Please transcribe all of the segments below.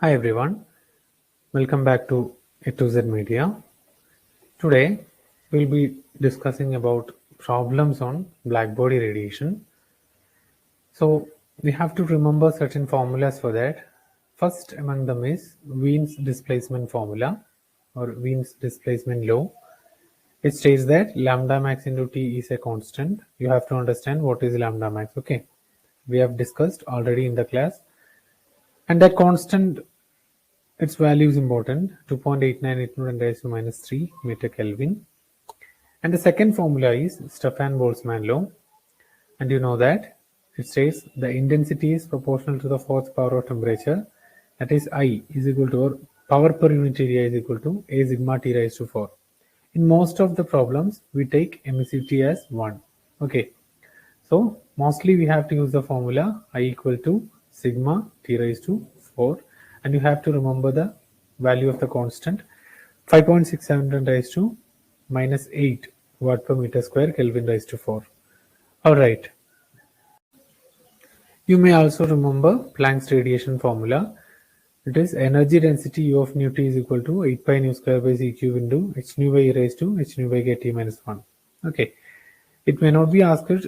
Hi everyone, welcome back to A to Z Media. Today we'll be discussing about problems on blackbody radiation. So we have to remember certain formulas for that. First among them is Wien's displacement formula or Wien's displacement law. It states that lambda max into T is a constant. You have to understand what is lambda max. Okay, we have discussed already in the class, and that constant, its value is important, 2.89 into 10 raised to minus 3 meter Kelvin. And the second formula is Stefan-Boltzmann law. And you know that it says the intensity is proportional to the fourth power of temperature. That is I is equal to, or power per unit area is equal to A sigma T raised to 4. In most of the problems, we take emissivity as 1. Okay. So mostly we have to use the formula I equal to sigma T raised to 4. And you have to remember the value of the constant 5.67 raised to minus 8 watt per meter square Kelvin raised to 4. Alright. You may also remember Planck's radiation formula. It is energy density U of nu T is equal to 8 pi nu square by C cube into h nu by e raised to h nu by kt minus 1. Okay. It may not be asked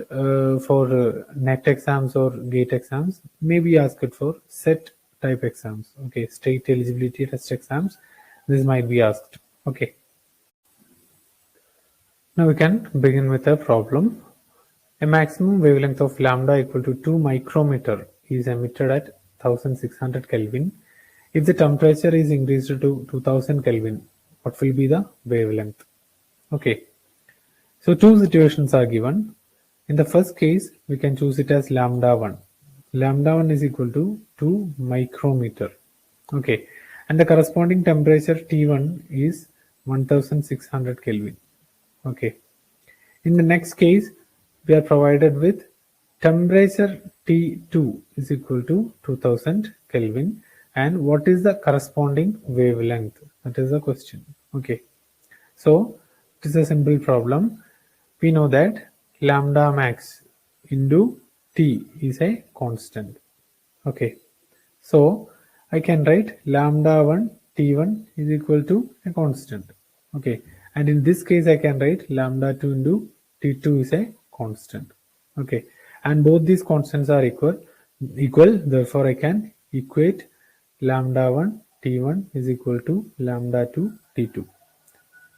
for NET exams or GATE exams. May be asked for set type exams. Okay, state eligibility test exams. This might be asked. Okay. Now we can begin with a problem. A maximum wavelength of lambda equal to 2 micrometer is emitted at 1600 Kelvin. If the temperature is increased to 2000 Kelvin, what will be the wavelength? Okay. So two situations are given. In the first case, we can choose it as lambda 1. Lambda 1 is equal to 2 micrometer. Okay. And the corresponding temperature T1 is 1600 Kelvin. Okay. In the next case, we are provided with temperature T2 is equal to 2000 Kelvin. And what is the corresponding wavelength? That is the question. Okay. So it is a simple problem. We know that lambda max into T is a constant. Okay. So I can write lambda 1 T1 is equal to a constant. Okay. And in this case, I can write lambda 2 into T2 is a constant. Okay. And both these constants are equal. Therefore, I can equate lambda 1 T1 is equal to lambda 2 T2.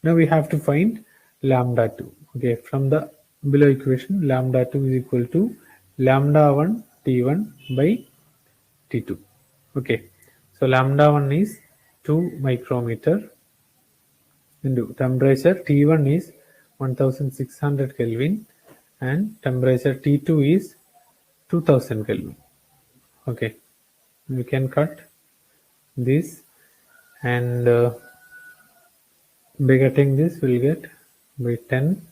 Now we have to find lambda 2. Okay, from the below equation, lambda 2 is equal to lambda 1 T1 by T2. Okay, so lambda 1 is 2 micrometer into temperature T1 is 1600 Kelvin and temperature T2 is 2000 Kelvin. Okay, we can cut this, and by cutting this we'll get by 10,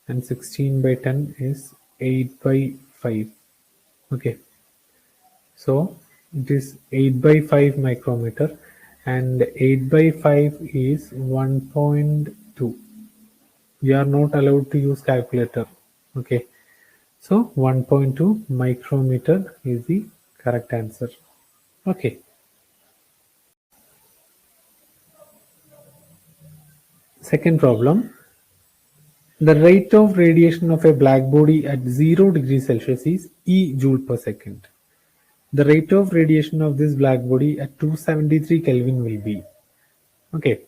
and 16 by 10 is 8 by 5. Okay, so it is 8 by 5 micrometer, and 8 by 5 is 1.2. We are not allowed to use calculator. Okay, so 1.2 micrometer is the correct answer. Okay. Second problem. The rate of radiation of a black body at 0 degrees Celsius is E joule per second. The rate of radiation of this black body at 273 Kelvin will be. Okay.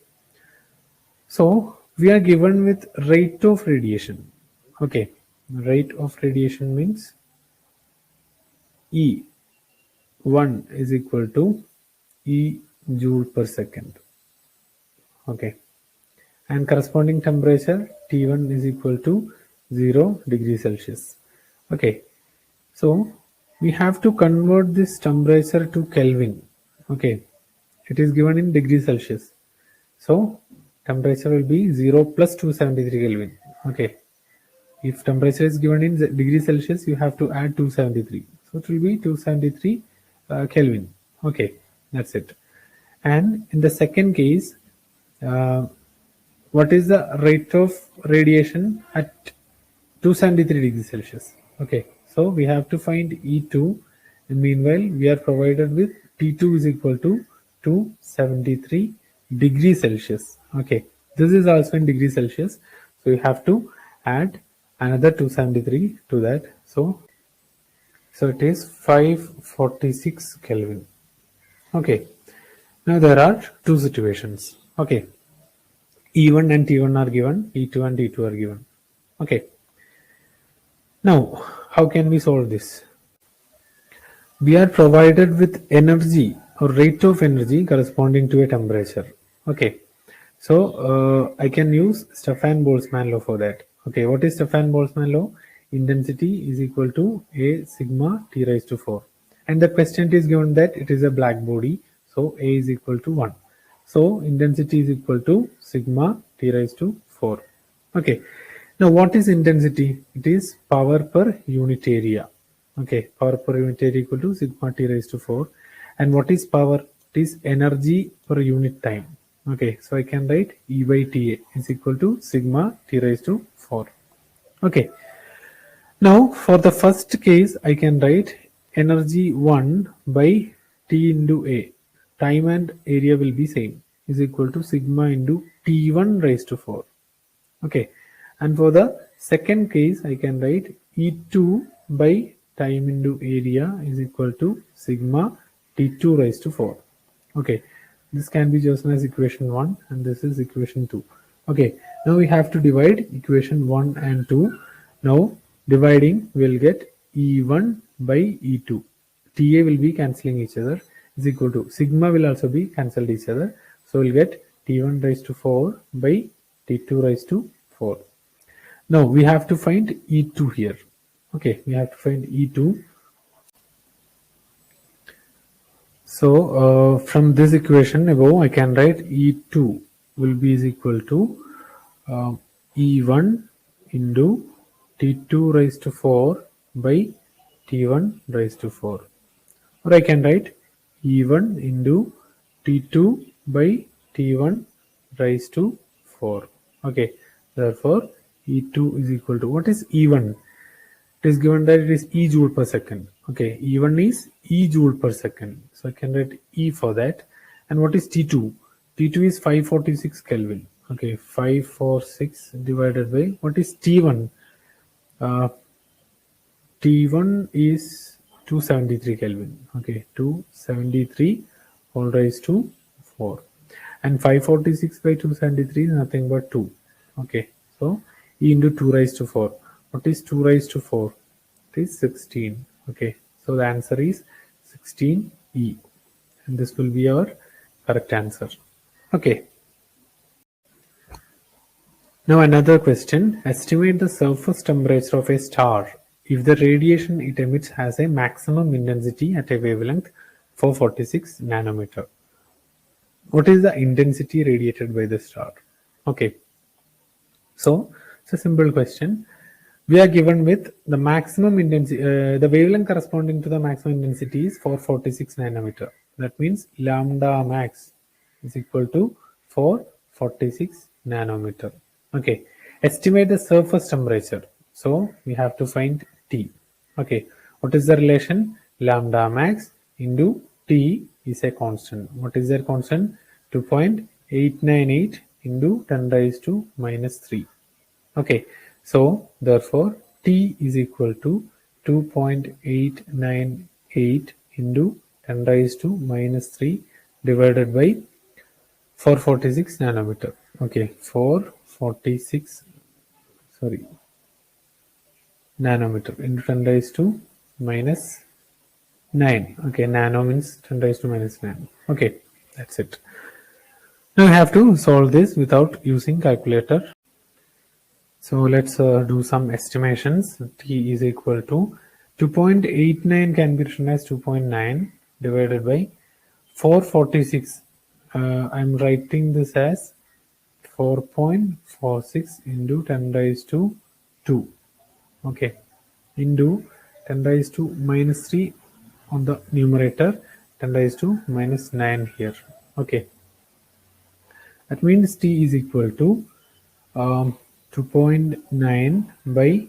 So we are given with rate of radiation. Okay. Rate of radiation means E1 is equal to E joule per second. Okay. And corresponding temperature T1 is equal to 0 degrees Celsius. Okay, so we have to convert this temperature to Kelvin. Okay, it is given in degrees Celsius, so temperature will be 0 plus 273 Kelvin. Okay, if temperature is given in degrees Celsius, you have to add 273, so it will be 273 Kelvin. Okay, that's it. And in the second case, what is the rate of radiation at 273 degrees Celsius? Okay, so we have to find E2, and meanwhile we are provided with T2 is equal to 273 degrees Celsius. Okay, this is also in degrees Celsius, so you have to add another 273 to that. So it is 546 Kelvin. Okay, now there are two situations. Okay, E1 and T1 are given, E2 and T2 are given. Okay, now how can we solve this? We are provided with energy or rate of energy corresponding to a temperature. Okay, so I can use Stefan-Boltzmann law for that. Okay, what is Stefan-Boltzmann law? Intensity is equal to A sigma T raised to 4. And the question is given that it is a black body, so A is equal to 1. So intensity is equal to sigma T raised to 4. Okay, now what is intensity? It is power per unit area. Okay, power per unit area equal to sigma T raised to 4. And what is power? It is energy per unit time. Okay, so I can write E by TA is equal to sigma T raised to 4. Okay, now for the first case I can write energy 1 by T into A. Time and area will be same, is equal to sigma into T1 raised to 4. Okay, and for the second case I can write E2 by time into area is equal to sigma T2 raised to 4. Okay, this can be chosen as equation 1 and this is equation 2. Okay, now we have to divide equation 1 and 2. Now dividing we'll get E1 by E2. TA will be cancelling each other, is equal to sigma will also be cancelled each other. So we'll get T1 raised to 4 by T2 raised to 4. Now we have to find E2 here. Okay, we have to find E2. So from this equation above I can write E2 will be is equal to E1 into T2 raised to 4 by T1 raised to 4. Or I can write E1 into T2 by T1 raised to 4. Okay, therefore E2 is equal to, what is E1? It is given that it is E joule per second. Okay, E1 is E joule per second. So I can write E for that. And what is T2? T2 is 546 Kelvin. Okay, 546 divided by, what is T1? T1 is 273 Kelvin. Okay, 273 whole raised to 4. And 546 by 273 is nothing but 2. Okay, so E into 2 raised to 4. What is 2 raised to 4? It is 16. Okay, so the answer is 16E. And this will be our correct answer. Okay. Now another question. Estimate the surface temperature of a star if the radiation it emits has a maximum intensity at a wavelength 446 nanometer. What is the intensity radiated by the star? Okay. So it's a simple question. We are given with the maximum intensity, the wavelength corresponding to the maximum intensity is 446 nanometer. That means lambda max is equal to 446 nanometer. Okay, estimate the surface temperature. So we have to find T. Okay, what is the relation? Lambda max into T is a constant. What is their constant? 2.898 into 10 raised to minus 3. Okay, so therefore T is equal to 2.898 into 10 raised to minus 3 divided by 446 nanometer. Okay, 446 nanometer into 10 raised to minus 9. Okay, nano means 10 raised to minus 9. Okay, that's it. Now I have to solve this without using calculator. So let's do some estimations. T is equal to 2.89 can be written as 2.9 divided by 446. I'm writing this as 4.46 into 10 raised to 2. Okay, into 10 raised to minus 3 on the numerator, 10 raised to minus 9 here. Okay, that means T is equal to 2.9 by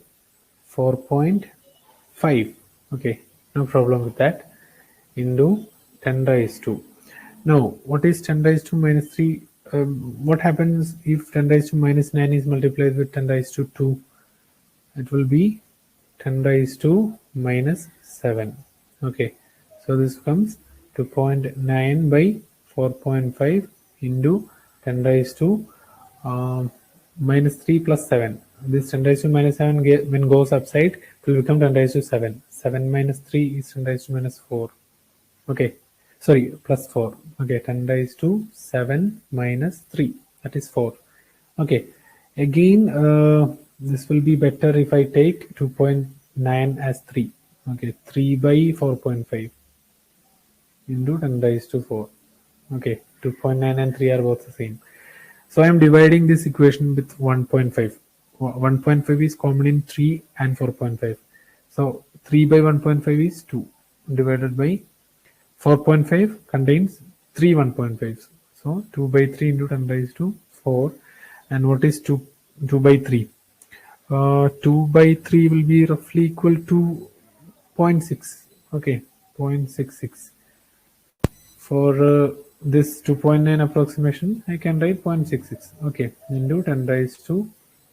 4.5. Okay, no problem with that, into 10 raised to. Now, what is 10 raised to minus 3? What happens if 10 raised to minus 9 is multiplied with 10 raised to 2? It will be 10 raised to minus 7. Okay, so this comes 2.9 by 4.5 into 10 raised to minus 3 plus 7. This 10 raised to minus 7 when goes upside, it will become 10 raised to 7. 7 minus 3 is 10 raised to minus 4. Okay, sorry, plus 4. Okay, 10 raised to 7 minus 3, that is 4. Okay, again this will be better if I take 2.9 as 3. Okay, 3 by 4.5 into 10 raised to 4. Okay, 2.9 and 3 are both the same. So I am dividing this equation with 1.5. 1.5 is common in 3 and 4.5. So 3 by 1.5 is 2 divided by 4.5 contains 3 1.5s. So 2 by 3 into 10 raised to 4. And what is 2 by 3? 2 by 3 will be roughly equal to 0.6. Okay, 0.66. For this 2.9 approximation, I can write 0.66. Okay, into 10 raised to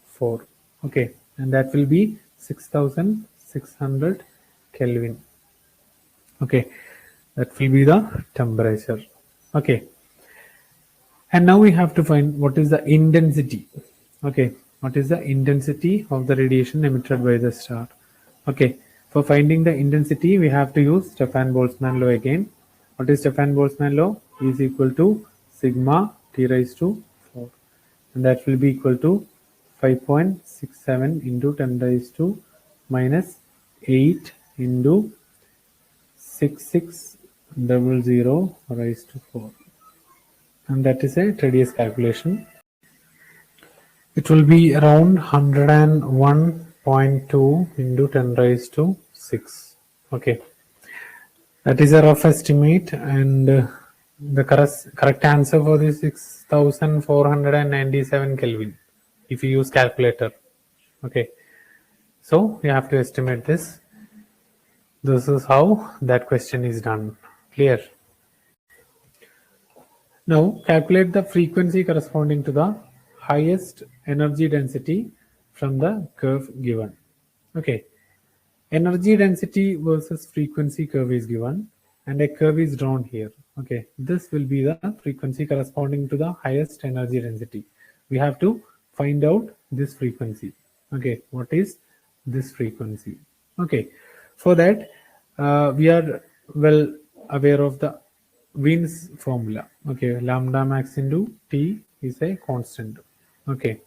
4. Okay, and that will be 6,600 Kelvin. Okay, that will be the temperature. Okay, and now we have to find what is the intensity. Okay, what is the intensity of the radiation emitted by the star. Okay, for finding the intensity, we have to use Stefan-Boltzmann law again. What is Stefan-Boltzmann law? Is equal to sigma T raised to 4, and that will be equal to 5.67 into 10 raised to minus 8 into 6600 raised to 4, and that is a radius calculation. It will be around 101.2 into 10 raised to 6. Okay, that is a rough estimate, and the correct answer for this is 6,497 Kelvin if you use calculator. Okay, so you have to estimate this. This is how that question is done. Clear? Now calculate the frequency corresponding to the highest energy density from the curve given. Okay, energy density versus frequency curve is given, and a curve is drawn here. Okay, this will be the frequency corresponding to the highest energy density. We have to find out this frequency. Okay, what is this frequency? Okay, for that we are well aware of the Wien's formula. Okay, lambda max into T is a constant. Okay,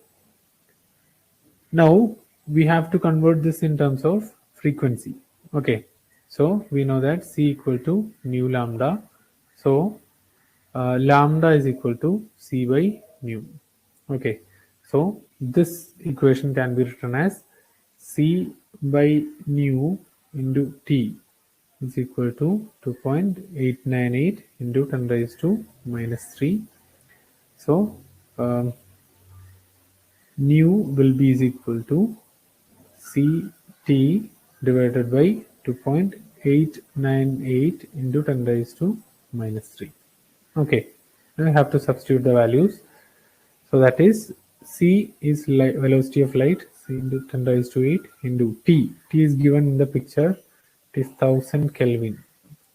now we have to convert this in terms of frequency. Okay, so we know that C equal to nu lambda. So lambda is equal to C by nu. Okay, so this equation can be written as C by nu into T is equal to 2.898 into 10 raised to minus 3. So nu will be is equal to Ct divided by 2.898 into 10 raised to minus 3. Okay, now I have to substitute the values. So that is C is velocity of light, C into 10 raised to 8 into T. T is given in the picture. It is 1000 Kelvin.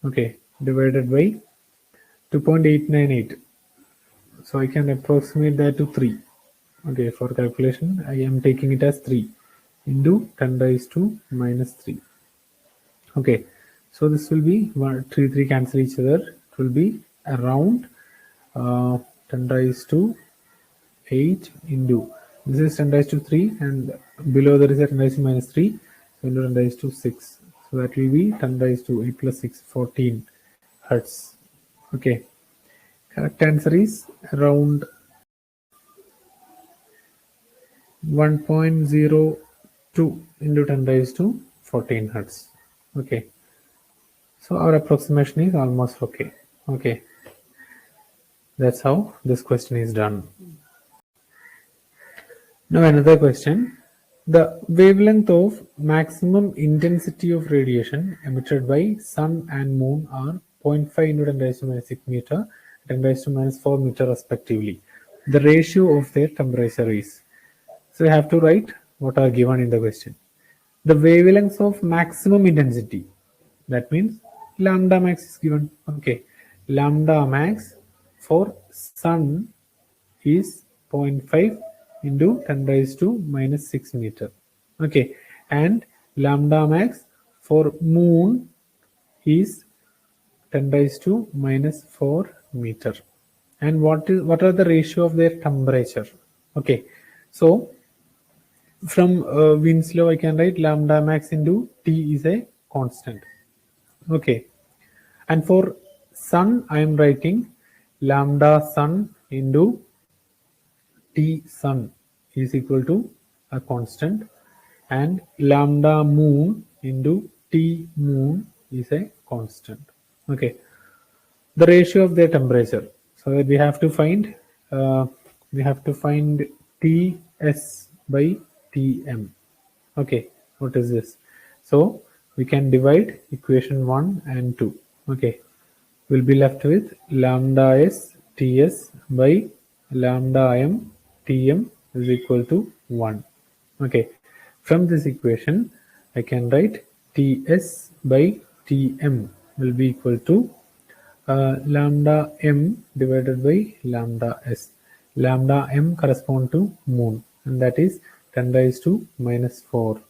Okay, divided by 2.898. So I can approximate that to 3. Okay, for calculation, I am taking it as 3 into 10 raised to minus 3. Okay, so this will be 3 cancel each other. It will be around 10 raised to 8 into, this is 10 raised to 3, and below there is a 10 raised to minus 3, so into 10 raised to 6. So that will be 10 raised to 8 plus 6, 14 hertz. Okay, correct answer is around 1.02 into 10 raised to 14 hertz. Okay, so our approximation is almost okay. Okay, that's how this question is done. Now another question. The wavelength of maximum intensity of radiation emitted by sun and moon are 0.5 into 10 raised to minus 6 meter 10 raised to minus 4 meter respectively. The ratio of their temperature is. So you have to write what are given in the question. The wavelengths of maximum intensity. That means lambda max is given. Okay. Lambda max for sun is 0.5 into 10 raised to minus 6 meter. Okay. And lambda max for moon is 10 raised to minus 4 meter. And what are the ratio of their temperature? Okay. So from Winslow I can write lambda max into T is a constant. Okay. And for sun I am writing lambda sun into T sun is equal to a constant, and lambda moon into T moon is a constant. Okay. The ratio of their temperature. So we have to find Ts by Tm. Okay, what is this? So we can divide equation 1 and 2. Okay, we'll be left with lambda s Ts by lambda m Tm is equal to 1. Okay, from this equation I can write Ts by Tm will be equal to lambda m divided by lambda s. Lambda m correspond to moon, and that is 10 raised to minus 4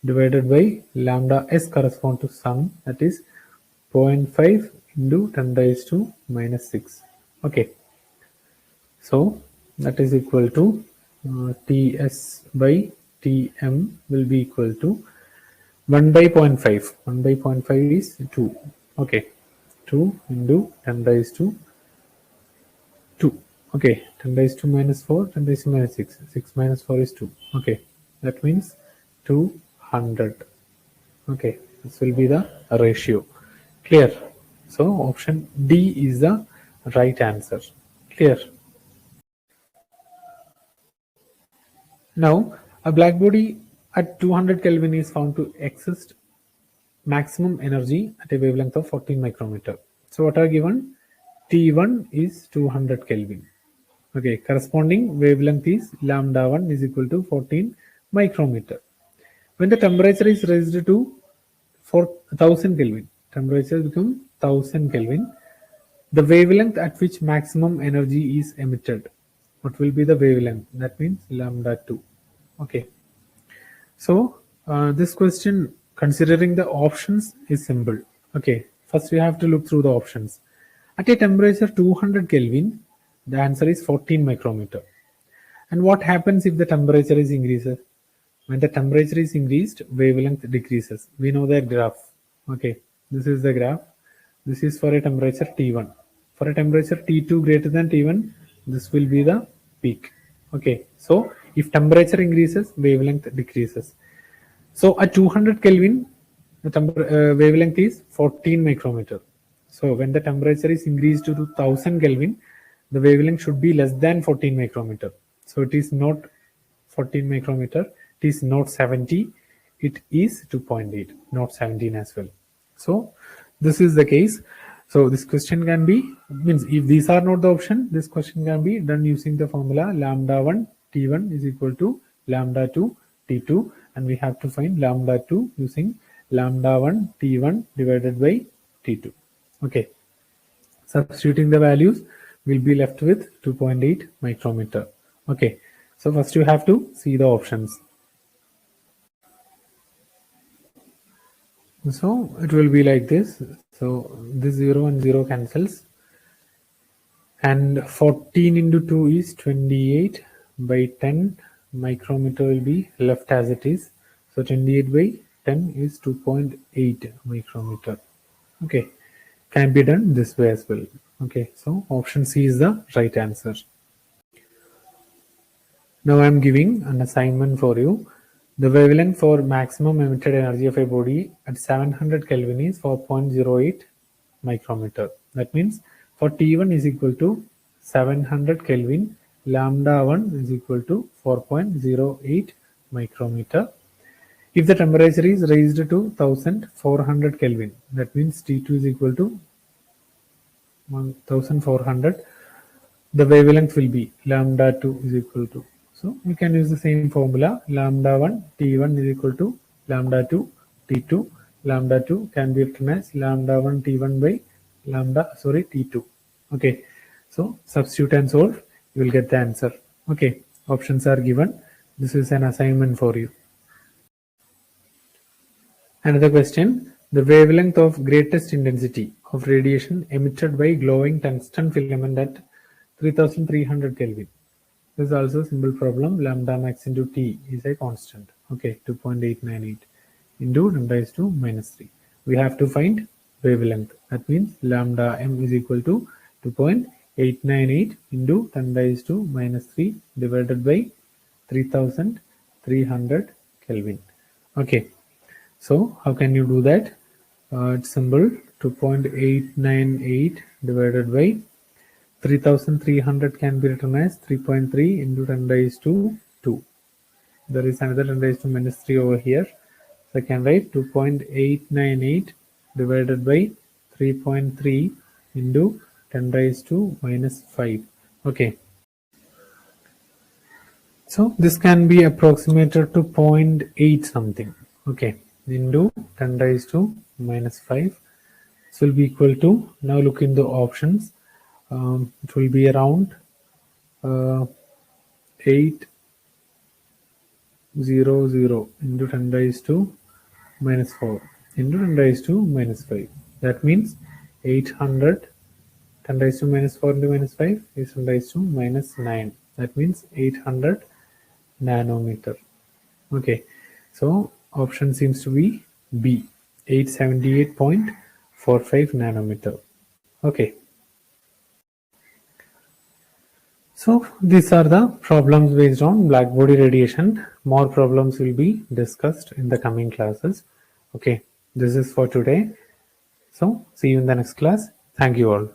divided by lambda s correspond to sun, that is 0.5 into 10 raised to minus 6. Okay, so that is equal to Ts by Tm will be equal to 1 by 0.5. 1 by 0.5 is 2. Okay, 2 into 10 raised to 2. Okay, 10 raised to minus 4, 10 raised to minus 6. 6 minus 4 is 2. Okay, that means 200. Okay, this will be the ratio. Clear? So option D is the right answer. Clear? Now, a black body at 200 Kelvin is found to exist maximum energy at a wavelength of 14 micrometer. So what are given? T1 is 200 Kelvin. Okay, corresponding wavelength is lambda 1 is equal to 14 micrometer. When the temperature is raised to 1000 Kelvin, temperature become 1000 Kelvin, the wavelength at which maximum energy is emitted. What will be the wavelength? That means lambda 2. Okay. So this question, considering the options, is simple. Okay. First we have to look through the options. At a temperature 200 Kelvin, the answer is 14 micrometer. And what happens if the temperature is increased? When the temperature is increased, wavelength decreases. We know the graph. Okay. This is the graph. This is for a temperature T1. For a temperature T2 greater than T1, this will be the peak. Okay, so if temperature increases, wavelength decreases. So at 200 Kelvin, the wavelength is 14 micrometer. So when the temperature is increased to 1000 Kelvin, the wavelength should be less than 14 micrometer. So it is not 14 micrometer, it is not 70, it is 2.8, not 17 as well. So this is the case. So this question can be, means if these are not the option, this question can be done using the formula lambda 1 T1 is equal to lambda 2 T2, and we have to find lambda 2 using lambda 1 T1 divided by T2. Okay, substituting the values, we'll be left with 2.8 micrometer. Okay, so first you have to see the options. So it will be like this. So this 0 and 0 cancels, and 14 into 2 is 28 by 10 micrometer will be left as it is. So 28 by 10 is 2.8 micrometer. Okay, can be done this way as well. Okay, so option C is the right answer. Now I am giving an assignment for you. The wavelength for maximum emitted energy of a body at 700 Kelvin is 4.08 micrometer. That means for T1 is equal to 700 Kelvin, lambda 1 is equal to 4.08 micrometer. If the temperature is raised to 1400 Kelvin, that means T2 is equal to 1400, the wavelength will be lambda 2 is equal to. So we can use the same formula, lambda 1 T1 is equal to lambda 2 T2. Lambda 2 can be written as lambda 1 T1 by T2. Okay, so substitute and solve, you will get the answer. Okay, options are given. This is an assignment for you. Another question, the wavelength of greatest intensity of radiation emitted by glowing tungsten filament at 3300 Kelvin. This is also a simple problem. Lambda max into T is a constant. Okay, 2.898 into 10 raised to minus 3. We have to find wavelength. That means lambda m is equal to 2.898 into 10 raised to minus 3 divided by 3300 Kelvin. Okay, so how can you do that? It's simple. 2.898 divided by 3300 can be written as 3.3 into 10 raised to 2. There is another 10 raised to minus 3 over here. So I can write 2.898 divided by 3.3 into 10 raised to minus 5. Okay. So this can be approximated to 0.8 something. Okay. Into 10 raised to minus 5. This will be equal to, now look in the options. It will be around 800 into 10 raised to minus 4 into 10 raised to minus 5. That means 800 10 raised to minus 4 into minus 5 is 10 raised to minus 9. That means 800 nanometer. Okay, so option seems to be B, 878.45 nanometer. Okay. So these are the problems based on blackbody radiation. More problems will be discussed in the coming classes. Okay, this is for today. So see you in the next class. Thank you all.